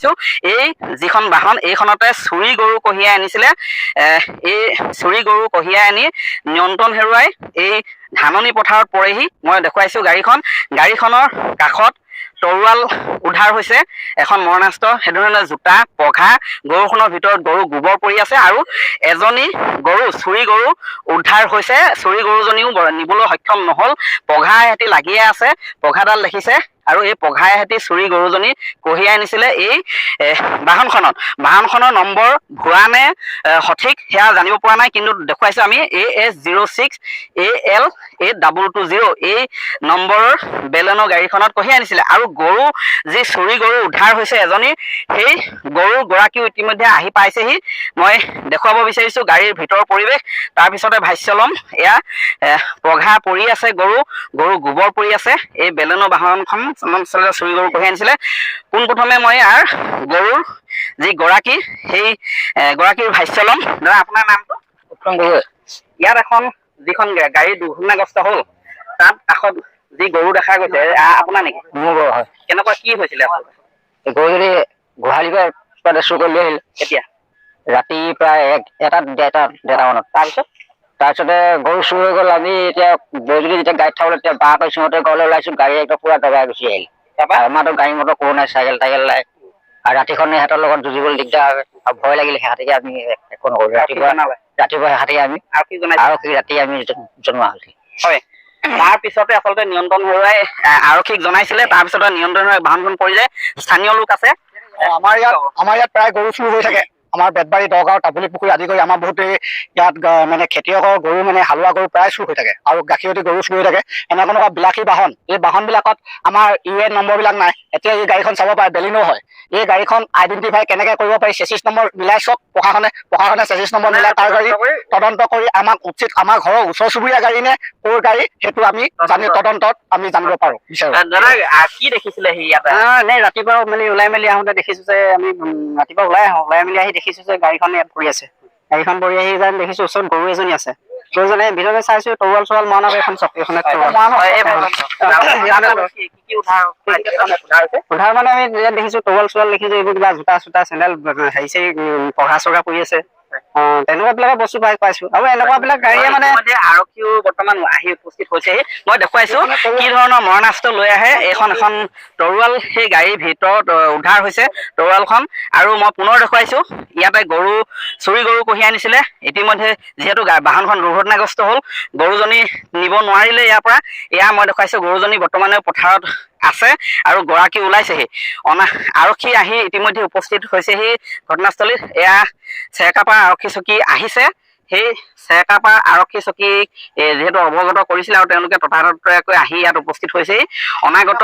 আহিছো এই যিখন বাহন এইখনতে চুৰি গৰু কঢ়িয়াই আনিছিলে এই চুৰি গৰু কঢ়িয়াই আনি নিয়ন্ত্ৰণ হেৰুৱাই এই ধাননি পথাৰত পৰেহি মই দেখুৱাইছো গাড়ীখনৰ কাষত তৰোৱাল উদ্ধাৰ হৈছে এখন মৰণাস্ত্ৰ সেইধৰণে জোতা পঘা গৰুখনৰ ভিতৰত গৰু গোবৰ পৰি আছে আৰু এজনী গৰু চুৰি গৰু উদ্ধাৰ হৈছে চুৰি গৰুজনীও নিবলৈ সক্ষম নহল পঘা এহেঁতি লাগিয়ে আছে পঘাডাল দেখিছে আৰু এই পঘাই এহেঁতি চুৰি গৰুজনী কঢ়িয়াই আনিছিলে এই বাহনখনৰ নম্বৰ ভুৱা নে সঠিক সেয়া জানিব পৰা নাই কিন্তু দেখুৱাইছো আমি AS06 AL8220 এই নম্বৰৰ বেলেনো গাড়ীখনত কঢ়িয়াই আনিছিলে আৰু গৰু যি চুৰি গৰু উদ্ধাৰ হৈছে এজনী সেই গৰু গৰাকীও ইতিমধ্যে আহি পাইছেহি মই দেখুৱাব বিচাৰিছো গাড়ীৰ ভিতৰৰ পৰিৱেশ তাৰপিছতে ভাষ্য ল'ম এয়া পঘা পৰি আছে গৰু গোবৰ পৰি আছে এই বেলেনো বাহনখন চুৰি গৰু কঢ়িয়াই আনিছিলে পোনপ্ৰথমে মই ইয়াৰ গৰুৰ যি গৰাকী সেই গৰাকীৰ ভাষ্য ল'ম দাদা আপোনাৰ নামটো উত্তম গগৈ ইয়াত এখন যিখন গাড়ী দুৰ্ঘটনাগ্ৰস্ত হ'ল তাত কাষত যি গৰু দেখা গৈছে আপোনাৰ নেকি মোৰ গৰু হয় কেনেকুৱা কি হৈছিলে গৰুজনী গোহালিৰ পৰা চুৰ কৰি লৈ আহিল কেতিয়া ৰাতি প্ৰায় ডেৰটা মানত তাৰপিছতে গৰু চুৰ হৈ গ'ল আমি এতিয়া গৰুজনী যেতিয়া গাড়ীত থাকোঁ তেতিয়া বাহঁতৰ সিহঁতে ঘৰলৈ ওলাইছো গাড়ী একদম পুৰা দবাই গুচি আহিল আমাৰতো গাড়ী মটৰ কোনো নাই চাইকেল নাই আৰু ৰাতিখন সিহঁতৰ লগত যুঁজিবলৈ দিগদাৰ হয় আৰু ভয় লাগিলে সিহঁতিকে আমি একো নকৰো ৰাতিপুৱা সিহঁতিকে আমি আৰক্ষীক ৰাতি আমি জনোৱা হৈছিল হয় তাৰপিছতে আচলতে নিয়ন্ত্ৰণ হেৰুৱাই আৰক্ষীক জনাইছিলে তাৰপিছতে নিয়ন্ত্ৰণ হেৰুৱাই বাহনখন পৰি যায় স্থানীয় লোক আছে আমাৰ ইয়াত প্ৰায় গৰু চুৰ হৈ থাকে আমাৰ বেতবাৰী দগাঁও তাপুলি পুখুৰী আদি কৰি আমাৰ বহুতে ইয়াত মানে খেতিয়কৰ গৰু মানে হালোৱা গৰু প্ৰায় চুৰ হৈ থাকে আৰু গাখীৰতী গৰু চুৰ হৈ থাকে এনেকুৱা বিলাসী বাহন এই বাহনবিলাকত আমাৰ UN নম্বৰবিলাক নাই এতিয়া এই গাড়ীখন চাব পাৰে বেলিনো হয় এই গাড়ীখন আইডেণ্টিফাই কেনেকৈ কৰিব পাৰি চেচিছ নম্বৰ মিলাই চব প্ৰশাসনে চেচিছ নম্বৰ মিলাই তাৰ গাড়ী তদন্ত কৰি আমাক উচিত আমাৰ ঘৰৰ ওচৰ চুবুৰীয়া গাড়ী নে ক'ৰ গাড়ী সেইটো আমি তদন্তত আমি জানিব পাৰোঁ কি দেখিছিলে সি ইয়াত নে ৰাতিপুৱা মানে ওলাই মেলি আহোঁতে দেখিছো যে আমি ৰাতিপুৱা ওলাই মেলি আহি দেখিছো যে গাড়ীখন ইয়াত পৰি আছে গাড়ীখন পৰি আহি যেন দেখিছো ওচৰত গৰু এজনী আছে গৰুজনী ভিতৰতে চাইছো তৰোৱাল চৰোৱাল মৰা এখন চকীখনত উদ্ধাৰ মানে আমি ইয়াত দেখিছো তৰোৱাল চৰোৱাল দেখিছো এইবোৰ কিবা জোতা চোতা চেণ্ডেল হেৰি চেৰি পঘা চঘা পৰি আছে তেনেকুৱা বিলাকৰ বস্তু পাইছো আৰু এনেকুৱা বিলাক গাড়ীয়ে মানে আৰক্ষীও বৰ্তমান আহি উপস্থিত হৈছেহি মই দেখুৱাইছো কি ধৰণৰ মৰণাস্ত্ৰ লৈ আহে এখন তৰোৱাল সেই গাড়ীৰ ভিতৰত উদ্ধাৰ হৈছে তৰোৱালখন আৰু মই পুনৰ দেখুৱাইছো ইয়াতে চুৰি গৰু কঢ়িয়াই আনিছিলে ইতিমধ্যে যিহেতু বাহনখন দুৰ্ঘটনাগ্ৰস্ত হ'ল গৰুজনী নিব নোৱাৰিলে ইয়াৰ পৰা এয়া মই দেখুৱাইছো গৰুজনী বৰ্তমানে পথাৰত আছে আৰু গৰাকী ওলাইছেহি আৰক্ষী আহি ইতিমধ্যে উপস্থিত হৈছেহি ঘটনাস্থলীত এয়া চেৰকাপাৰ আৰক্ষী চকী আহিছে সেই চেৰকাপাৰ আৰক্ষী চকী যিহেতু অৱগত কৰিছিলে আৰু তেওঁলোকে ততাতৈয়াকৈ আহি ইয়াত উপস্থিত হৈছেহি অনাগত